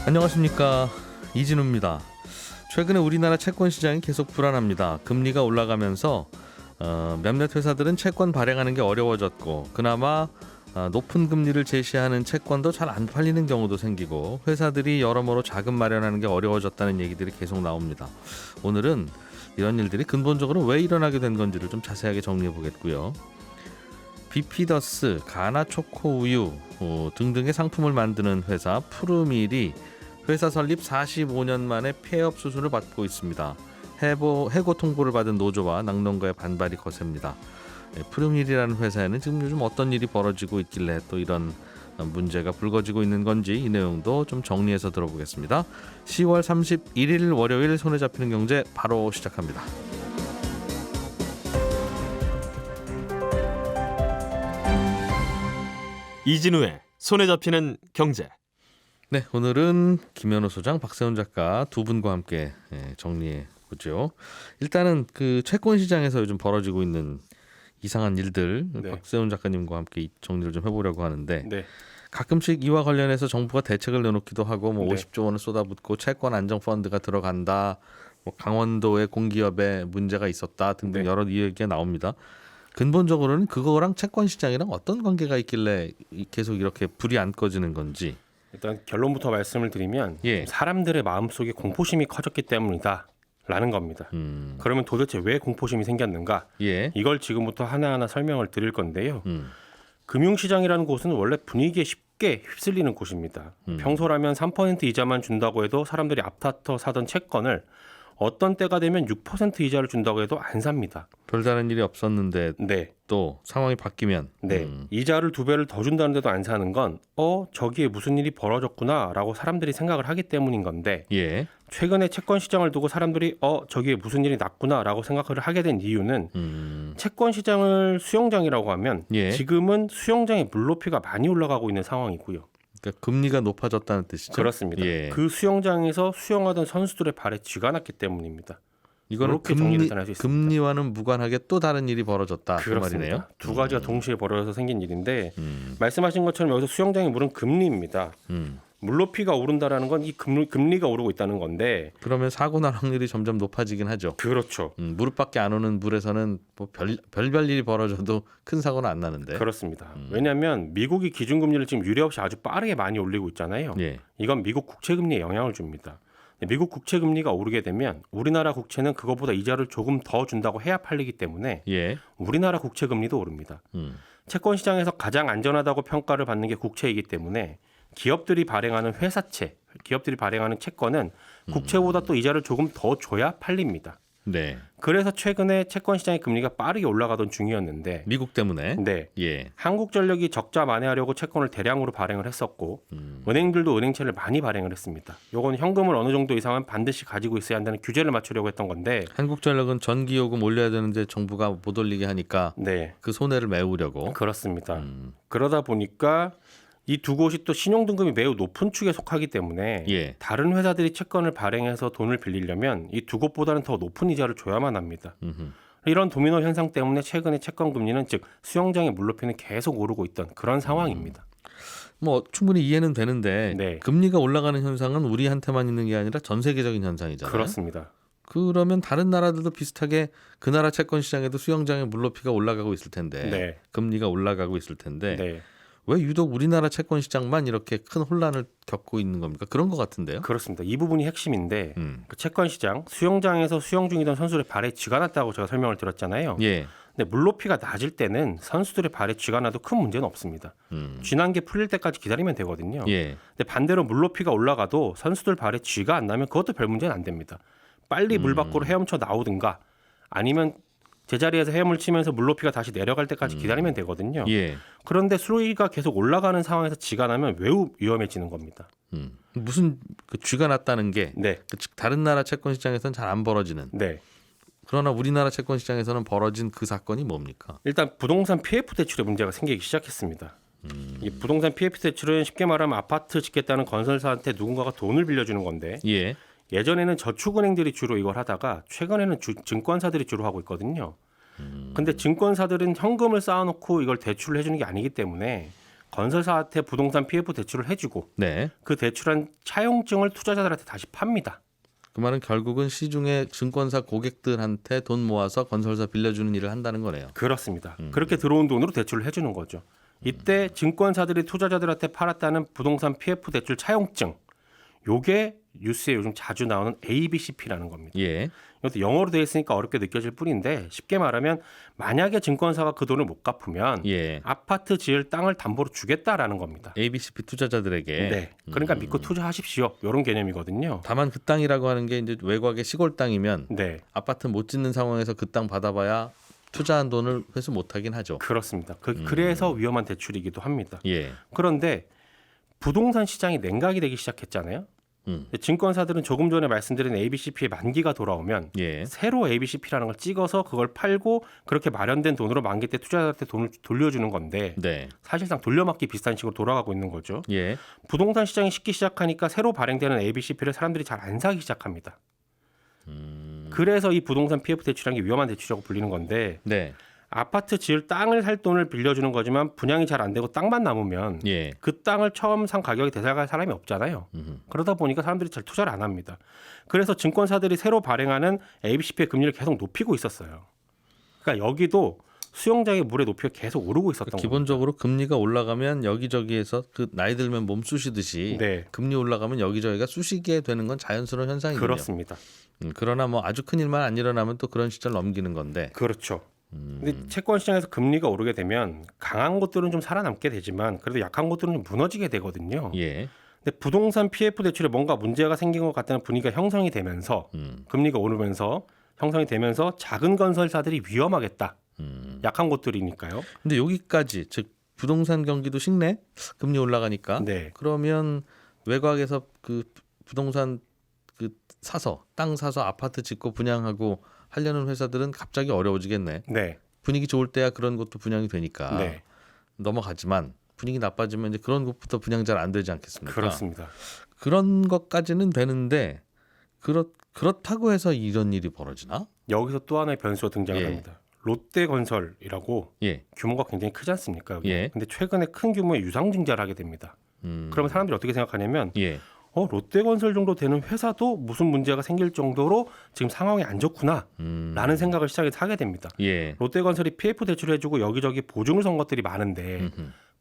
안녕하십니까, 이진우입니다. 최근에 우리나라 채권 시장이 계속 불안합니다. 금리가 올라가면서 몇몇 회사들은 채권 발행하는 게 어려워졌고, 그나마 높은 금리를 제시하는 채권도 잘 안 팔리는 경우도 생기고, 회사들이 여러모로 자금 마련하는 게 어려워졌다는 얘기들이 계속 나옵니다. 오늘은 이런 일들이 근본적으로 왜 일어나게 된 건지를 좀 자세하게 정리해 보겠고요. 비피더스, 가나 초코 우유 등등의 상품을 만드는 회사 푸르밀이 회사 설립 45년 만에 폐업 수순을 받고 있습니다. 해고 통보를 받은 노조와 낙농가의 반발이 거셉니다. 푸르밀이라는 회사에는 지금 요즘 어떤 일이 벌어지고 있길래 또 이런 문제가 불거지고 있는 건지, 이 내용도 좀 정리해서 들어보겠습니다. 10월 31일 월요일 손에 잡히는 경제 바로 시작합니다. 이진우의 손에 잡히는 경제. 네, 오늘은 김현우 소장, 박세훈 작가 두 분과 함께 정리해 보죠. 일단은 그 채권 시장에서 요즘 벌어지고 있는 이상한 일들, 네. 박세훈 작가님과 함께 정리를 좀 해보려고 하는데, 네. 가끔씩 이와 관련해서 정부가 대책을 내놓기도 하고, 뭐 네. 50조 원을 쏟아붓고 채권 안정 펀드가 들어간다, 뭐 강원도의 공기업에 문제가 있었다 등등 네. 여러 이야기가 나옵니다. 근본적으로는 그거랑 채권 시장이랑 어떤 관계가 있길래 계속 이렇게 불이 안 꺼지는 건지. 일단 결론부터 말씀을 드리면 예. 사람들의 마음속에 공포심이 커졌기 때문이다 라는 겁니다. 그러면 도대체 왜 공포심이 생겼는가? 예. 이걸 지금부터 하나하나 설명을 드릴 건데요. 음. 금융시장이라는 곳은 원래 분위기에 쉽게 휩쓸리는 곳입니다. 평소라면 3% 이자만 준다고 해도 사람들이 앞다퉈 사던 채권을 어떤 때가 되면 6% 이자를 준다고 해도 안 삽니다. 별다른 일이 없었는데 네. 또 상황이 바뀌면 네. 이자를 2배를 더 준다는데도 안 사는 건 저기에 무슨 일이 벌어졌구나라고 사람들이 생각을 하기 때문인 건데, 예. 최근에 채권 시장을 두고 사람들이 저기에 무슨 일이 났구나라고 생각을 하게 된 이유는 채권 시장을 수영장이라고 하면 예. 지금은 수영장의 물높이가 많이 올라가고 있는 상황이고요. 그러니까 금리가 높아졌다는 뜻이죠. 그렇습니다. 예. 그 수영장에서 수영하던 선수들의 발에 쥐가 났기 때문입니다. 이거는 이렇게 정리를 일단 할수 있습니다. 금리와는 무관하게 또 다른 일이 벌어졌다, 그 그렇습니다. 말이네요. 두 가지가 동시에 벌어져서 생긴 일인데, 말씀하신 것처럼 여기서 수영장의 물은 금리입니다. 물높이가 오른다라는 건 이 금리가 오르고 있다는 건데, 그러면 사고 날 확률이 점점 높아지긴 하죠. 그렇죠. 무릎밖에 안 오는 물에서는 뭐 별별 일이 벌어져도 큰 사고는 안 나는데. 그렇습니다. 왜냐하면 미국이 기준금리를 지금 유례 없이 아주 빠르게 많이 올리고 있잖아요. 예. 이건 미국 국채금리에 영향을 줍니다. 미국 국채금리가 오르게 되면 우리나라 국채는 그것보다 이자를 조금 더 준다고 해야 팔리기 때문에 예. 우리나라 국채금리도 오릅니다. 채권 시장에서 가장 안전하다고 평가를 받는 게 국채이기 때문에 기업들이 발행하는 회사채, 기업들이 발행하는 채권은 국채보다 또 이자를 조금 더 줘야 팔립니다. 네. 그래서 최근에 채권 시장의 금리가 빠르게 올라가던 중이었는데, 미국 때문에. 네. 예. 한국전력이 적자 만회하려고 채권을 대량으로 발행을 했었고, 은행들도 은행채를 많이 발행을 했습니다. 요건 현금을 어느 정도 이상은 반드시 가지고 있어야 한다는 규제를 맞추려고 했던 건데, 한국전력은 전기요금 올려야 되는데 정부가 못 올리게 하니까 네, 그 손해를 메우려고. 그렇습니다. 그러다 보니까 이 두 곳이 또 신용등급이 매우 높은 축에 속하기 때문에 예. 다른 회사들이 채권을 발행해서 돈을 빌리려면 이 두 곳보다는 더 높은 이자를 줘야만 합니다. 이런 도미노 현상 때문에 최근에 채권 금리는, 즉 수영장의 물높이는 계속 오르고 있던 그런 상황입니다. 뭐 충분히 이해는 되는데, 네. 금리가 올라가는 현상은 우리한테만 있는 게 아니라 전 세계적인 현상이잖아요. 그렇습니다. 그러면 다른 나라들도 비슷하게 그 나라 채권 시장에도 수영장의 물높이가 올라가고 있을 텐데, 네. 금리가 올라가고 있을 텐데, 네. 왜 유독 우리나라 채권 시장만 이렇게 큰 혼란을 겪고 있는 겁니까? 그런 것 같은데요. 그렇습니다. 이 부분이 핵심인데, 그 채권 시장 수영장에서 수영 중이던 선수들의 발에 쥐가 났다고 제가 설명을 드렸잖아요. 예. 근데 물높이가 낮을 때는 선수들의 발에 쥐가 나도 큰 문제는 없습니다. 쥐난 게 풀릴 때까지 기다리면 되거든요. 예. 근데 반대로 물높이가 올라가도 선수들 발에 쥐가 안 나면 그것도 별 문제는 안 됩니다. 빨리 물 밖으로 헤엄쳐 나오든가, 아니면 제자리에서 헤엄을 치면서 물높이가 다시 내려갈 때까지 기다리면 되거든요. 예. 그런데 수위가 계속 올라가는 상황에서 쥐가 나면 매우 위험해지는 겁니다. 무슨 그 쥐가 났다는 게, 네, 즉 다른 나라 채권 시장에서는 잘 안 벌어지는. 네. 그러나 우리나라 채권 시장에서는 벌어진 그 사건이 뭡니까? 일단 부동산 PF 대출의 문제가 생기기 시작했습니다. 이 부동산 PF 대출은 쉽게 말하면 아파트 짓겠다는 건설사한테 누군가가 돈을 빌려주는 건데, 예. 예전에는 저축은행들이 주로 이걸 하다가 최근에는 증권사들이 주로 하고 있거든요. 근데 증권사들은 현금을 쌓아놓고 이걸 대출을 해주는 게 아니기 때문에 건설사한테 부동산 PF 대출을 해주고 네. 그 대출한 차용증을 투자자들한테 다시 팝니다. 그 말은 결국은 시중에 증권사 고객들한테 돈 모아서 건설사 빌려주는 일을 한다는 거네요. 그렇습니다. 그렇게 들어온 돈으로 대출을 해주는 거죠. 이때 증권사들이 투자자들한테 팔았다는 부동산 PF 대출 차용증, 요게 뉴스에 요즘 자주 나오는 ABCP라는 겁니다. 예. 이것도 영어로 되어 있으니까 어렵게 느껴질 뿐인데 쉽게 말하면 만약에 증권사가 그 돈을 못 갚으면 예. 아파트 지을 땅을 담보로 주겠다라는 겁니다. ABCP 투자자들에게. 네, 그러니까 믿고 투자하십시오. 이런 개념이거든요. 다만 그 땅이라고 하는 게 이제 외곽의 시골 땅이면 네, 아파트 못 짓는 상황에서 그 땅 받아봐야 투자한 돈을 회수 못하긴 하죠. 그렇습니다. 그래서 위험한 대출이기도 합니다. 예. 그런데 부동산 시장이 냉각이 되기 시작했잖아요. 증권사들은 조금 전에 말씀드린 ABCP의 만기가 돌아오면 예. 새로 ABCP라는 걸 찍어서 그걸 팔고 그렇게 마련된 돈으로 만기 때 투자자한테 돈을 돌려주는 건데 네. 사실상 돌려막기 비슷한 식으로 돌아가고 있는 거죠. 예. 부동산 시장이 식기 시작하니까 새로 발행되는 ABCP를 사람들이 잘 안 사기 시작합니다. 그래서 이 부동산 PF 대출이라는 게 위험한 대출이라고 불리는 건데 네. 아파트 지을 땅을 살 돈을 빌려주는 거지만 분양이 잘 안 되고 땅만 남으면 예. 그 땅을 처음 산 가격에 대상할 사람이 없잖아요. 그러다 보니까 사람들이 잘 투자를 안 합니다. 그래서 증권사들이 새로 발행하는 ABCP의 금리를 계속 높이고 있었어요. 그러니까 여기도 수영장의 물의 높이가 계속 오르고 있었던 거예요. 기본적으로 금리가 올라가면 여기저기에서 그 나이 들면 몸 쑤시듯이 네. 금리 올라가면 여기저기가 쑤시게 되는 건 자연스러운 현상이군요. 그렇습니다. 그러나 뭐 아주 큰 일만 안 일어나면 또 그런 시절 넘기는 건데. 그렇죠. 근데 채권 시장에서 금리가 오르게 되면 강한 곳들은 좀 살아남게 되지만 그래도 약한 곳들은 좀 무너지게 되거든요. 예. 근데 부동산 PF 대출에 뭔가 문제가 생긴 것 같다는 분위기가 형성이 되면서 금리가 오르면서 형성이 되면서 작은 건설사들이 위험하겠다. 약한 곳들이니까요. 근데 여기까지 즉 부동산 경기도 식네 금리 올라가니까 네. 그러면 외곽에서 그 부동산 그 사서 땅 사서 아파트 짓고 분양하고 하려는 회사들은 갑자기 어려워지겠네. 네. 분위기 좋을 때야 그런 것도 분양이 되니까 네. 넘어가지만 분위기 나빠지면 이제 그런 것부터 분양 잘 안 되지 않겠습니까? 그렇습니다. 그런 것까지는 되는데 그렇다고 해서 이런 일이 벌어지나? 여기서 또 하나의 변수가 등장을 예. 합니다. 롯데건설이라고 예. 규모가 굉장히 크지 않습니까? 여기? 예. 근데 최근에 큰 규모의 유상증자를 하게 됩니다. 그러면 사람들이 어떻게 생각하냐면 예. 롯데건설 정도 되는 회사도 무슨 문제가 생길 정도로 지금 상황이 안 좋구나 라는 생각을 시장에서 하게 됩니다. 예. 롯데건설이 PF 대출을 해주고 여기저기 보증을 선 것들이 많은데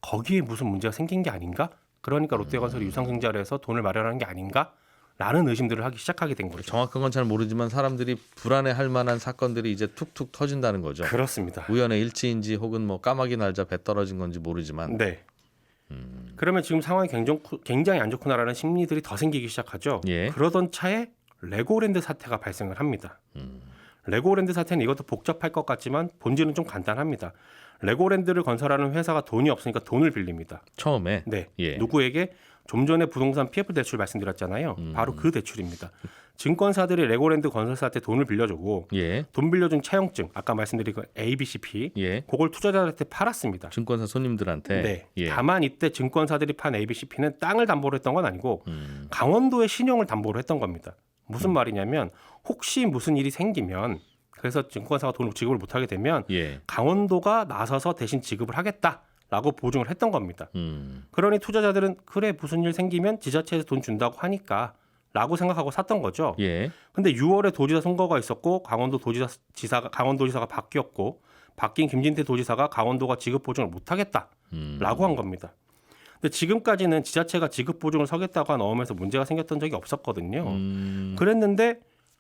거기에 무슨 문제가 생긴 게 아닌가? 그러니까 롯데건설이 유상증자를 해서 돈을 마련하는 게 아닌가? 라는 의심들을 하기 시작하게 된 거죠. 정확한 건 잘 모르지만 사람들이 불안해할 만한 사건들이 이제 툭툭 터진다는 거죠. 그렇습니다. 우연의 일치인지 혹은 뭐 까마귀 날자 배 떨어진 건지 모르지만. 네. 그러면 지금 상황이 굉장히 안 좋구나라는 심리들이 더 생기기 시작하죠. 예. 그러던 차에 레고랜드 사태가 발생을 합니다. 레고랜드 사태는 이것도 복잡할 것 같지만 본질은 좀 간단합니다. 레고랜드를 건설하는 회사가 돈이 없으니까 돈을 빌립니다. 처음에. 네. 예. 누구에게? 좀 전에 부동산 PF 대출 말씀드렸잖아요. 바로 그 대출입니다. 증권사들이 레고랜드 건설사한테 돈을 빌려주고 예. 돈 빌려준 차용증, 아까 말씀드린 그 ABCP, 예. 그걸 투자자한테 팔았습니다. 증권사 손님들한테. 네. 예. 다만 이때 증권사들이 판 ABCP는 땅을 담보로 했던 건 아니고 강원도의 신용을 담보로 했던 겁니다. 무슨 말이냐면 혹시 무슨 일이 생기면 그래서 증권사가 돈을 지급을 못하게 되면 예. 강원도가 나서서 대신 지급을 하겠다라고 보증을 했던 겁니다. 그러니 투자자들은 그래 무슨 일 생기면 지자체에서 돈 준다고 하니까 라고 생각하고 샀던 거죠. 예. 근데 6월에 도지사 선거가 있었고 강원도지사가 바뀌었고 바뀐 김진태 도지사가 강원도가 지급 보증을 못하겠다라고 한 겁니다. 근데 지금까지는 지자체가 지급 보증을 서겠다고 한 어음에서 문제가 생겼던 적이 없었거든요. 그랬는데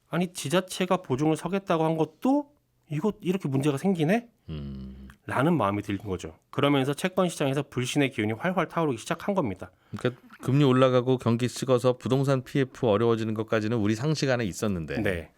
아니 지자체가 보증을 서겠다고 한 것도 이렇게 문제가 생기네? 라는 마음이 든 거죠. 그러면서 채권 시장에서 불신의 기운이 활활 타오르기 시작한 겁니다. 그러니까 금리 올라가고 경기 식어서 부동산 PF 어려워지는 것까지는 우리 상식 안에 있었는데 네,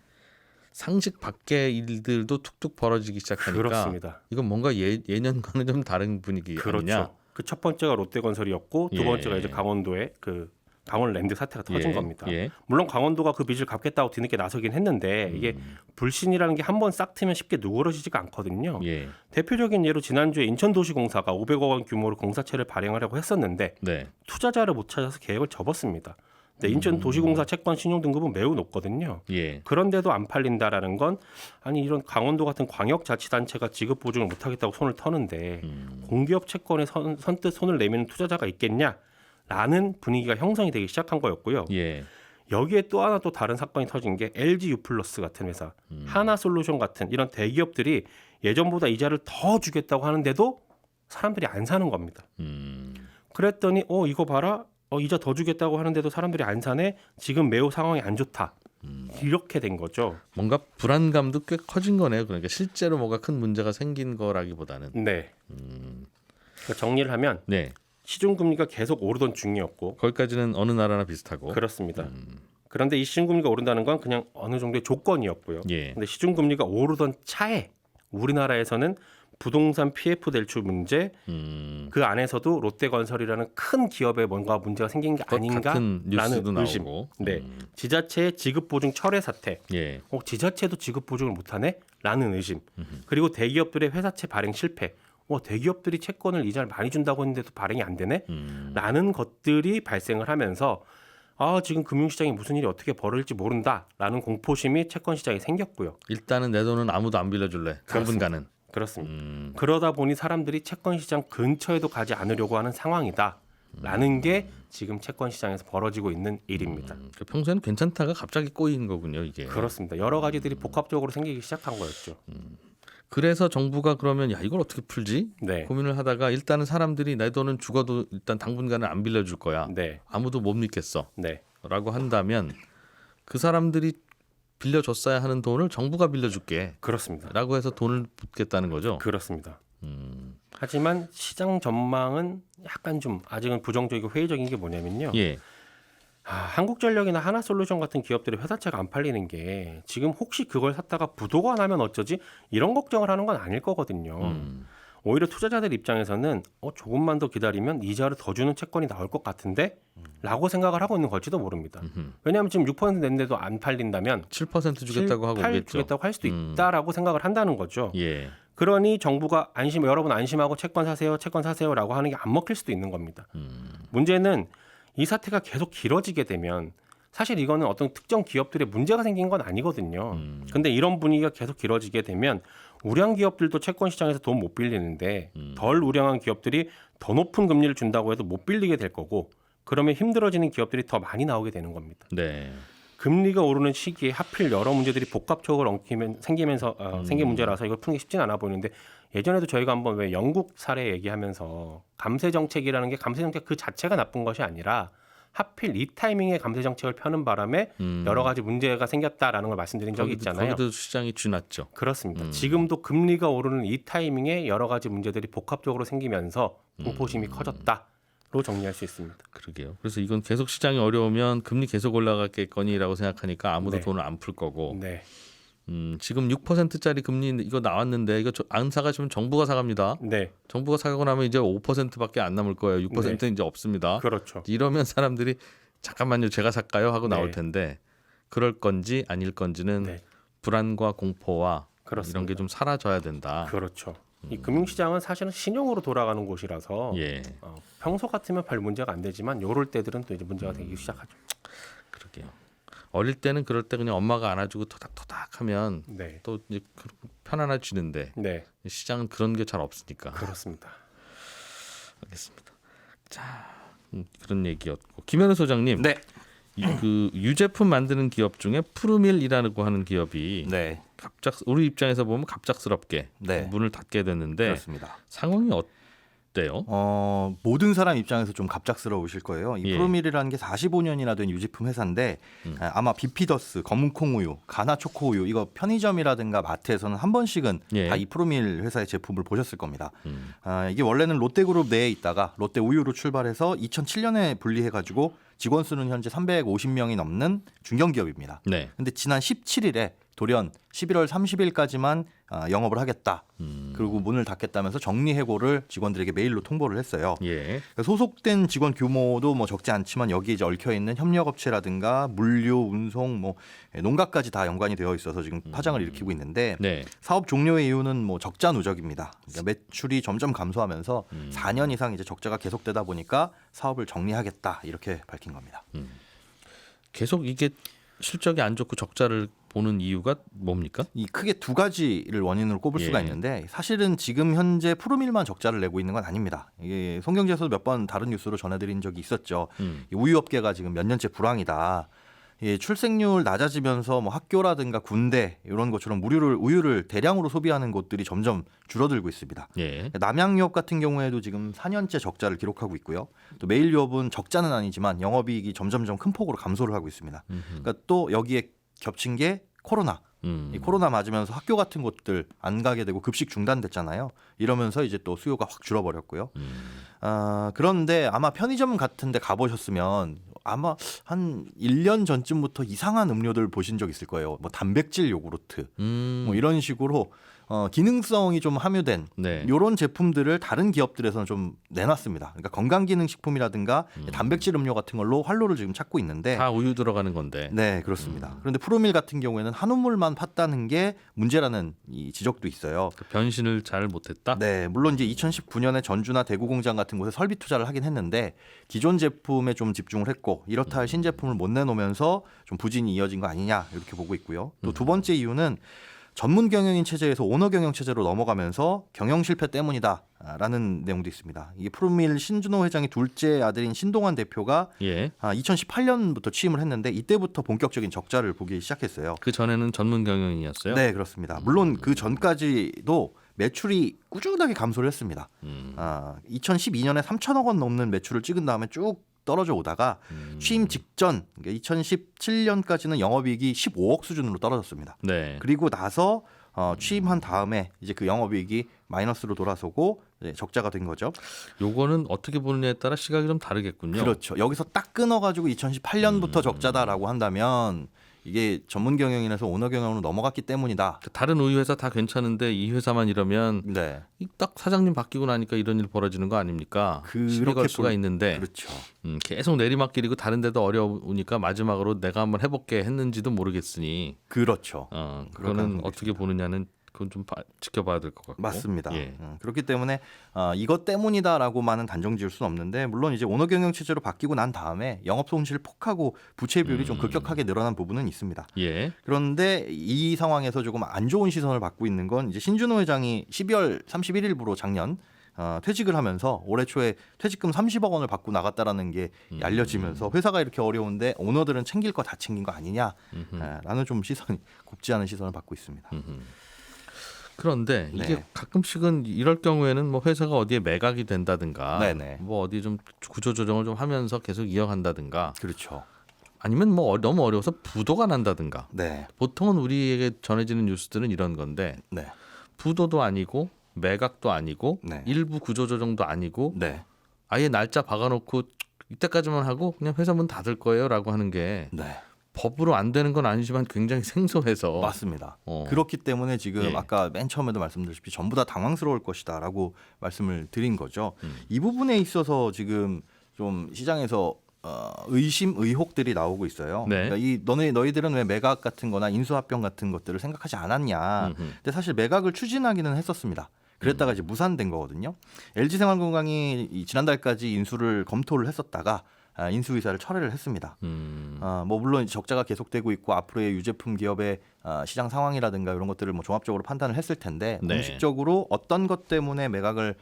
상식 밖의 일들도 툭툭 벌어지기 시작하니까 그렇습니다. 이건 뭔가 예년과는 좀 다른 분위기 아니냐? 그렇죠. 그 첫 번째가 롯데건설이었고 두 예. 번째가 이제 강원도의 그 강원랜드 사태가 터진 예. 겁니다. 예. 물론 강원도가 그 빚을 갚겠다고 뒤늦게 나서긴 했는데 이게 불신이라는 게 한 번 싹 트면 쉽게 누그러지지가 않거든요. 예. 대표적인 예로 지난주에 인천도시공사가 500억 원 규모로 공사채를 발행하려고 했었는데 네. 투자자를 못 찾아서 계획을 접었습니다. 근데 인천도시공사 채권 신용등급은 매우 높거든요. 예. 그런데도 안 팔린다라는 건 아니 이런 강원도 같은 광역자치단체가 지급 보증을 못하겠다고 손을 터는데 공기업 채권에 선뜻 손을 내미는 투자자가 있겠냐라는 분위기가 형성이 되기 시작한 거였고요. 예. 여기에 또 하나 또 다른 사건이 터진 게 LG 유플러스 같은 회사, 하나솔루션 같은 이런 대기업들이 예전보다 이자를 더 주겠다고 하는데도 사람들이 안 사는 겁니다. 그랬더니 이거 봐라. 이자 더 주겠다고 하는데도 사람들이 안 사네. 지금 매우 상황이 안 좋다. 이렇게 된 거죠. 뭔가 불안감도 꽤 커진 거네요. 그러니까 실제로 뭐가 큰 문제가 생긴 거라기보다는. 네. 그러니까 정리를 하면 네. 시중금리가 계속 오르던 중이었고 거기까지는 어느 나라나 비슷하고. 그렇습니다. 그런데 이 시중금리가 오른다는 건 그냥 어느 정도의 조건이었고요. 예. 근데 시중금리가 오르던 차에 우리나라에서는 부동산 PF 대출 문제, 그 안에서도 롯데건설이라는 큰 기업에 뭔가 문제가 생긴 게 같은 뉴스도 아닌가라는 의심. 나오고. 네, 지자체의 지급보증 철회 사태. 예. 지자체도 지급보증을 못하네?라는 의심. 그리고 대기업들의 회사채 발행 실패. 대기업들이 채권을 이자를 많이 준다고 했는데도 발행이 안 되네? 라는 것들이 발생을 하면서 지금 금융시장에 무슨 일이 어떻게 벌어질지 모른다라는 공포심이 채권시장에 생겼고요. 일단은 내 돈은 아무도 안 빌려줄래. 당분간은. 그렇습니다. 그러다 보니 사람들이 채권시장 근처에도 가지 않으려고 하는 상황이다라는 게 지금 채권시장에서 벌어지고 있는 일입니다. 평소에는 괜찮다가 갑자기 꼬인 거군요, 이게. 그렇습니다. 여러 가지들이 복합적으로 생기기 시작한 거였죠. 그래서 정부가 그러면 이걸 어떻게 풀지? 네. 고민을 하다가 일단은 사람들이 내 돈은 죽어도 일단 당분간은 안 빌려줄 거야. 네. 아무도 못 믿겠어. 네. 라고 한다면 그 사람들이 빌려줬어야 하는 돈을 정부가 빌려줄게. 그렇습니다. 라고 해서 돈을 붓겠다는 거죠. 그렇습니다. 하지만 시장 전망은 약간 좀 아직은 부정적이고 회의적인 게 뭐냐면요. 예. 한국전력이나 하나솔루션 같은 기업들의 회사채가 안 팔리는 게 지금 혹시 그걸 샀다가 부도가 나면 어쩌지? 이런 걱정을 하는 건 아닐 거거든요. 오히려 투자자들 입장에서는 조금만 더 기다리면 이자를 더 주는 채권이 나올 것 같은데? 라고 생각을 하고 있는 걸지도 모릅니다. 왜냐하면 지금 6% 냈는데도 안 팔린다면 7% 주겠다고 하고 오겠죠. 주겠다고 할 수도 있다라고 생각을 한다는 거죠. 예. 그러니 정부가 여러분 안심하고 채권 사세요라고 하는 게 안 먹힐 수도 있는 겁니다. 문제는 이 사태가 계속 길어지게 되면 사실 이거는 어떤 특정 기업들의 문제가 생긴 건 아니거든요. 근데 이런 분위기가 계속 길어지게 되면 우량 기업들도 채권 시장에서 돈 못 빌리는데 덜 우량한 기업들이 더 높은 금리를 준다고 해도 못 빌리게 될 거고 그러면 힘들어지는 기업들이 더 많이 나오게 되는 겁니다. 네. 금리가 오르는 시기에 하필 여러 문제들이 복합적으로 생기면서 생긴 문제라서 이걸 푸는 게 쉽진 않아 보이는데 예전에도 저희가 한번 왜 영국 사례 얘기하면서 감세 정책이라는 게 감세 정책 그 자체가 나쁜 것이 아니라 하필 이 타이밍에 감세 정책을 펴는 바람에 여러 가지 문제가 생겼다라는 걸 말씀드린 적이 있잖아요. 거기도 시장이 쥐났죠. 그렇습니다. 지금도 금리가 오르는 이 타이밍에 여러 가지 문제들이 복합적으로 생기면서 공포심이 커졌다로 정리할 수 있습니다. 그러게요. 그래서 이건 계속 시장이 어려우면 금리 계속 올라갔겠거니라고 생각하니까 아무도 네. 돈을 안 풀 거고. 네. 지금 6%짜리 금리 이거 나왔는데 이거 안 사가시면 정부가 사갑니다. 네. 정부가 사가고 나면 이제 5%밖에 안 남을 거예요. 6%는 네. 이제 없습니다. 그렇죠. 이러면 사람들이 잠깐만요, 제가 살까요? 하고 나올 네. 텐데 그럴 건지 아닐 건지는 네. 불안과 공포와 그렇습니다. 이런 게 좀 사라져야 된다. 그렇죠. 이 금융시장은 사실은 신용으로 돌아가는 곳이라서 예, 평소 같으면 별 문제가 안 되지만 요럴 때들은 또 이제 문제가 되기 시작하죠. 그러게요. 어릴 때는 그럴 때 그냥 엄마가 안아주고 토닥토닥하면 네. 또 이제 편안해지는데 네. 시장은 그런 게 잘 없으니까. 그렇습니다. 알겠습니다. 자, 그런 얘기였고 김현우 소장님. 네. 그 유제품 만드는 기업 중에 푸르밀이라고 하는 기업이 네. 우리 입장에서 보면 갑작스럽게 네. 문을 닫게 됐는데 그렇습니다. 상황이 어때요? 모든 사람 입장에서 좀 갑작스러우실 거예요. 이 예. 프로밀이라는 게 45년이나 된 유제품 회사인데 아마 비피더스, 검은콩 우유, 가나 초코 우유 이거 편의점이라든가 마트에서는 한 번씩은 예. 다 이 프로밀 회사의 제품을 보셨을 겁니다. 이게 원래는 롯데그룹 내에 있다가 롯데 우유로 출발해서 2007년에 분리해가지고 직원 수는 현재 350명이 넘는 중견기업입니다. 네. 근데 지난 17일에 돌연 11월 30일까지만 영업을 하겠다. 그리고 문을 닫겠다면서 정리해고를 직원들에게 메일로 통보를 했어요. 예. 소속된 직원 규모도 뭐 적지 않지만 여기에 이제 얽혀 있는 협력업체라든가 물류, 운송, 뭐 농가까지 다 연관이 되어 있어서 지금 파장을 일으키고 있는데 네. 사업 종료의 이유는 뭐 적자 누적입니다. 그러니까 매출이 점점 감소하면서 4년 이상 이제 적자가 계속되다 보니까 사업을 정리하겠다 이렇게 밝힌 겁니다. 계속 이게 실적이 안 좋고 적자를 보는 이유가 뭡니까? 이 크게 두 가지를 원인으로 꼽을 수가 예. 있는데 사실은 지금 현재 푸르밀만 적자를 내고 있는 건 아닙니다. 이게 송경제에서도 몇 번 다른 뉴스로 전해드린 적이 있었죠. 이 우유업계가 지금 몇 년째 불황이다. 예, 출생률 낮아지면서 뭐 학교라든가 군대 이런 것처럼 우유를 대량으로 소비하는 곳들이 점점 줄어들고 있습니다. 예. 남양유업 같은 경우에도 지금 4년째 적자를 기록하고 있고요. 또 메일유업은 적자는 아니지만 영업이익이 점점점 큰 폭으로 감소를 하고 있습니다. 그러니까 또 여기에 겹친 게 코로나. 이 코로나 맞으면서 학교 같은 곳들 안 가게 되고 급식 중단됐잖아요. 이러면서 이제 또 수요가 확 줄어버렸고요. 그런데 아마 편의점 같은 데 가보셨으면 아마 한 1년 전쯤부터 이상한 음료들 보신 적 있을 거예요. 뭐 단백질 요구르트 뭐 이런 식으로 기능성이 좀 함유된 네. 이런 제품들을 다른 기업들에서는 좀 내놨습니다. 그러니까 건강기능식품이라든가 단백질 음료 같은 걸로 활로를 지금 찾고 있는데 다 우유 들어가는 건데. 네, 그렇습니다. 그런데 프로밀 같은 경우에는 한우물만 팠다는 게 문제라는 이 지적도 있어요. 그 변신을 잘 못했다. 네, 물론 이제 2019년에 전주나 대구 공장 같은 곳에 설비 투자를 하긴 했는데 기존 제품에 좀 집중을 했고 이렇다 할 신제품을 못 내놓으면서 좀 부진이 이어진 거 아니냐 이렇게 보고 있고요. 또 두 번째 이유는 전문 경영인 체제에서 오너 경영 체제로 넘어가면서 경영 실패 때문이다라는 내용도 있습니다. 이게 프로밀 신준호 회장의 둘째 아들인 신동환 대표가 예. 2018년부터 취임을 했는데 이때부터 본격적인 적자를 보기 시작했어요. 그 전에는 전문 경영이었어요. 네, 그렇습니다. 물론 그 전까지도 매출이 꾸준하게 감소를 했습니다. 2012년에 3천억 원 넘는 매출을 찍은 다음에 쭉 떨어져 오다가 취임 직전 2017년까지는 영업이익이 15억 수준으로 떨어졌습니다. 네. 그리고 나서 취임한 다음에 이제 그 영업이익이 마이너스로 돌아서고 이제 적자가 된 거죠. 요거는 어떻게 보느냐에 따라 시각이 좀 다르겠군요. 그렇죠. 여기서 딱 끊어가지고 2018년부터 적자다라고 한다면 이게 전문 경영인에서 오너 경영으로 넘어갔기 때문이다. 다른 우유 회사 다 괜찮은데 이 회사만 이러면 네, 딱 사장님 바뀌고 나니까 이런 일 벌어지는 거 아닙니까? 시비 걸 수가 있는데 그렇죠. 계속 내리막길이고 다른 데도 어려우니까 마지막으로 내가 한번 해볼게 했는지도 모르겠으니 그렇죠. 그거는 어떻게 보느냐는 그건 좀 지켜봐야 될 것 같고. 맞습니다. 예. 그렇기 때문에 이것 때문이다라고만은 단정 지을 수는 없는데 물론 이제 오너 경영 체제로 바뀌고 난 다음에 영업 손실 폭하고 부채 비율이 좀 급격하게 늘어난 부분은 있습니다. 예. 그런데 이 상황에서 조금 안 좋은 시선을 받고 있는 건 이제 신준호 회장이 12월 31일부로 작년 퇴직을 하면서 올해 초에 퇴직금 30억 원을 받고 나갔다라는 게 알려지면서 회사가 이렇게 어려운데 오너들은 챙길 거 다 챙긴 거 아니냐라는 좀 시선이 곱지 않은 시선을 받고 있습니다. 그런데 이게 네. 가끔씩은 이럴 경우에는 뭐 회사가 어디에 매각이 된다든가 네네. 뭐 어디 좀 구조 조정을 좀 하면서 계속 이어간다든가 그렇죠. 아니면 뭐 너무 어려워서 부도가 난다든가 네, 보통은 우리에게 전해지는 뉴스들은 이런 건데 네, 부도도 아니고 매각도 아니고 네. 일부 구조 조정도 아니고 네, 아예 날짜 박아놓고 이때까지만 하고 그냥 회사 문 닫을 거예요라고 하는 게 네. 법으로 안 되는 건 아니지만 굉장히 생소해서 맞습니다. 어. 그렇기 때문에 지금 예. 아까 맨 처음에도 말씀드렸다시피 전부 다 당황스러울 것이다라고 말씀을 드린 거죠. 이 부분에 있어서 지금 좀 시장에서 의심, 의혹들이 나오고 있어요. 네. 그러니까 너희들은 왜 매각 같은 거나 인수합병 같은 것들을 생각하지 않았냐. 근데 사실 매각을 추진하기는 했었습니다. 그랬다가 이제 무산된 거거든요. LG생활건강이 지난달까지 인수를 검토를 했었다가 인수 의사를 철회를 했습니다. 뭐 물론 적자가 계속되고 있고 앞으로의 유제품 기업의 시장 상황이라든가 이런 것들을 뭐 종합적으로 판단을 했을 텐데 네. 공식적으로 어떤 것 때문에 매각을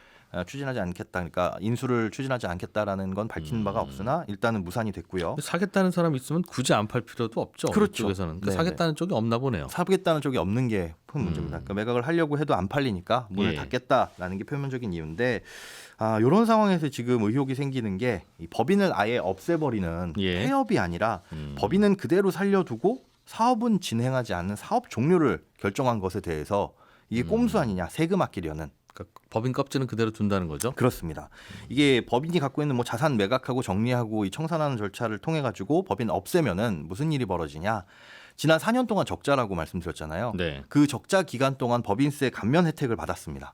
추진하지 않겠다, 그러니까 인수를 추진하지 않겠다라는 건 밝힌 바가 없으나 일단은 무산이 됐고요. 사겠다는 사람 있으면 굳이 안 팔 필요도 없죠. 그렇죠. 이쪽에서는 그러니까 네네. 사겠다는 쪽이 없나 보네요. 사겠다는 쪽이 없는 게 큰 문제입니다. 그러니까 매각을 하려고 해도 안 팔리니까 문을 예. 닫겠다라는 게 표면적인 이유인데 이런 상황에서 지금 의혹이 생기는 게 이 법인을 아예 없애버리는 예. 폐업이 아니라 법인은 그대로 살려두고 사업은 진행하지 않는 사업 종료를 결정한 것에 대해서 이게 꼼수 아니냐, 세금 아끼려는. 그러니까 법인 껍질은 그대로 둔다는 거죠. 그렇습니다. 이게 법인이 갖고 있는 뭐 자산 매각하고 정리하고 이 청산하는 절차를 통해 가지고 법인 없애면은 무슨 일이 벌어지냐? 지난 4년 동안 적자라고 말씀드렸잖아요. 네. 그 적자 기간 동안 법인세 감면 혜택을 받았습니다.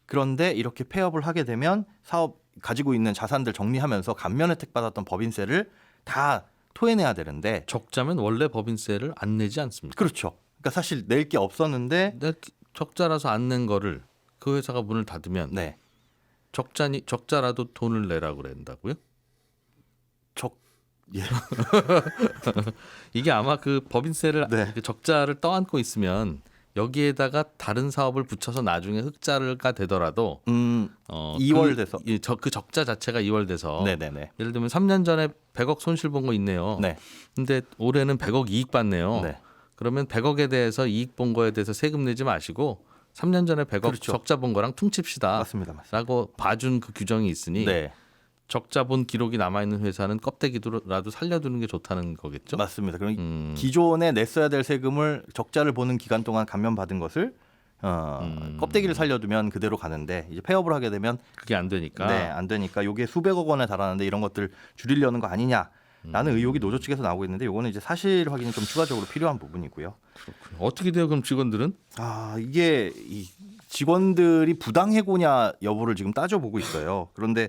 그런데 이렇게 폐업을 하게 되면 사업 가지고 있는 자산들 정리하면서 감면 혜택 받았던 법인세를 다 토해내야 되는데 적자면 원래 법인세를 안 내지 않습니까? 그렇죠. 그러니까 사실 낼 게 없었는데 적자라서 안 낸 거를 그 회사가 문을 닫으면 네. 적자라도 돈을 내라고 그런다고요? 예. 이게 아마 그 법인세를 네. 그 적자를 떠안고 있으면 여기에다가 다른 사업을 붙여서 나중에 흑자가 되더라도 2월 돼서. 그 적자 자체가 2월 돼서 네네네. 예를 들면 3년 전에 100억 손실 본 거 있네요. 네. 근데 올해는 100억 이익 받네요. 네. 그러면 100억에 대해서 이익 본 거에 대해서 세금 내지 마시고 3년 전에 100억 그렇죠. 적자 본 거랑 퉁칩시다. 맞습니다. 라고 봐준 그 규정이 있으니 네. 적자 본 기록이 남아있는 회사는 껍데기라도 살려두는 게 좋다는 거겠죠? 맞습니다. 그럼 기존에 냈어야 될 세금을 적자를 보는 기간 동안 감면받은 것을 껍데기를 살려두면 그대로 가는데 이제 폐업을 하게 되면 그게 안 되니까. 네, 안 되니까 이게 수백억 원에 달하는데 이런 것들 줄이려는 거 아니냐라는 의혹이 노조 측에서 나오고 있는데 이거는 이제 사실 확인이 좀 추가적으로 필요한 부분이고요. 어떻게 돼요? 그럼 직원들은? 이게 이 직원들이 부당 해고냐 여부를 지금 따져보고 있어요. 그런데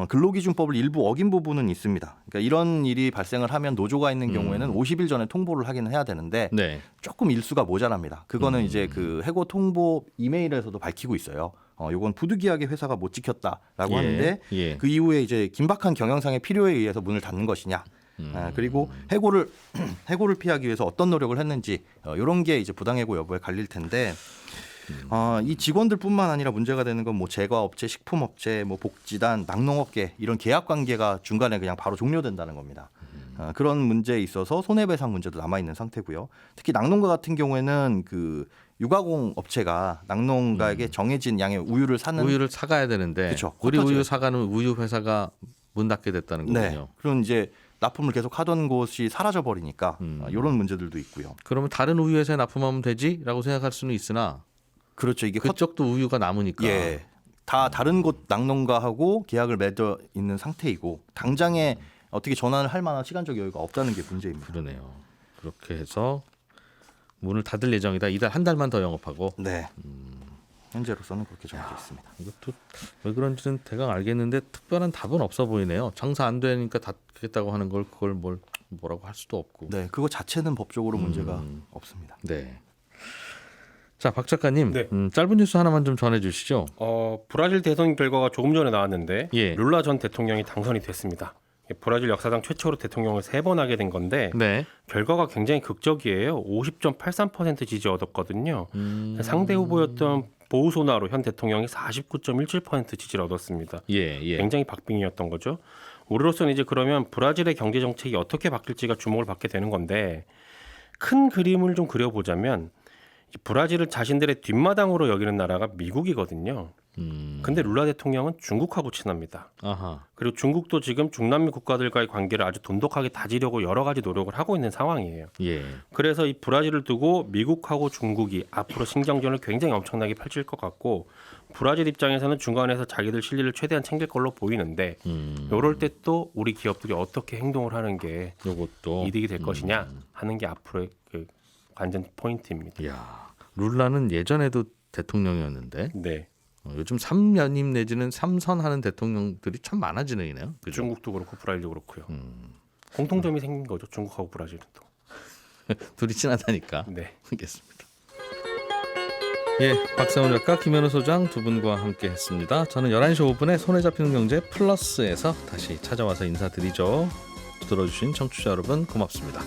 근로기준법을 일부 어긴 부분은 있습니다. 그러니까 이런 일이 발생을 하면 노조가 있는 경우에는 50일 전에 통보를 하기는 해야 되는데 네. 조금 일수가 모자랍니다. 그거는 이제 그 해고 통보 이메일에서도 밝히고 있어요. 요건 부득이하게 회사가 못 지켰다라고 예, 하는데 예. 그 이후에 이제 긴박한 경영상의 필요에 의해서 문을 닫는 것이냐. 그리고 해고를 피하기 위해서 어떤 노력을 했는지 이런 게 이제 부당해고 여부에 갈릴 텐데 이 직원들뿐만 아니라 문제가 되는 건 뭐 제과업체, 식품업체, 뭐 복지단, 낙농업계 이런 계약 관계가 중간에 그냥 바로 종료된다는 겁니다. 그런 문제에 있어서 손해배상 문제도 남아 있는 상태고요. 특히 낙농가 같은 경우에는 그 유가공 업체가 낙농가에게 정해진 양의 우유를 사는 우유를 사가야 되는데 그쵸, 우리 쿼터제가 우유 사가는 우유 회사가 문 닫게 됐다는 거군요. 네. 그럼 이제 납품을 계속 하던 곳이 사라져 버리니까 이런 문제들도 있고요. 그러면 다른 우유 회사에 납품하면 되지라고 생각할 수는 있으나 그렇죠. 이게 그쪽도 우유가 남으니까. 예. 다 다른 곳 낙농가하고 계약을 맺어 있는 상태이고 당장에 어떻게 전환을 할 만한 시간적 여유가 없다는 게 문제입니다. 그러네요. 그렇게 해서 문을 닫을 예정이다. 이달 한 달만 더 영업하고. 네. 현재로서는 그렇게 정해져 있습니다. 이것도 왜 그런지는 대강 알겠는데 특별한 답은 없어 보이네요. 장사 안 되니까 닫겠다고 하는 걸 그걸 뭐라고 할 수도 없고. 네, 그거 자체는 법적으로 문제가 없습니다. 네. 자, 박 작가님, 네. 짧은 뉴스 하나만 좀 전해주시죠. 브라질 대선 결과가 조금 전에 나왔는데 예. 룰라 전 대통령이 당선이 됐습니다. 브라질 역사상 최초로 대통령을 3번 하게 된 건데 네. 결과가 굉장히 극적이에요. 50.83% 지지 얻었거든요. 상대 후보였던 보우소나로 현 대통령이 49.17% 지지를 얻었습니다. 예. 굉장히 박빙이었던 거죠. 우리로서는 이제 그러면 브라질의 경제 정책이 어떻게 바뀔지가 주목을 받게 되는 건데 큰 그림을 좀 그려보자면 브라질을 자신들의 뒷마당으로 여기는 나라가 미국이거든요. 근데 룰라 대통령은 중국하고 친합니다. 아하. 그리고 중국도 지금 중남미 국가들과의 관계를 아주 돈독하게 다지려고 여러 가지 노력을 하고 있는 상황이에요. 예. 그래서 이 브라질을 두고 미국하고 중국이 앞으로 신경전을 굉장히 엄청나게 펼칠 것 같고 브라질 입장에서는 중간에서 자기들 실리를 최대한 챙길 걸로 보이는데 이럴 때 또 우리 기업들이 어떻게 행동을 하는 게 요것도 이득이 될 것이냐 하는 게 앞으로의 그 관전 포인트입니다. 야, 룰라는 예전에도 대통령이었는데 네, 요즘 3연임 내지는 3선 하는 대통령들이 참 많아지네요. 그죠? 중국도 그렇고 브라질도 그렇고요. 공통점이 생긴 거죠. 중국하고 브라질은 또. 둘이 친하다니까. 네. 알겠습니다. 예, 박상훈 작가, 김현우 소장 두 분과 함께했습니다. 저는 11시 5분에 손에 잡히는 경제 플러스에서 다시 찾아와서 인사드리죠. 들어주신 청취자 여러분 고맙습니다.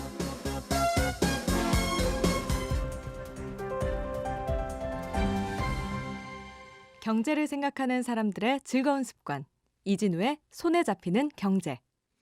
경제를 생각하는 사람들의 즐거운 습관. 이진우의 손에 잡히는 경제.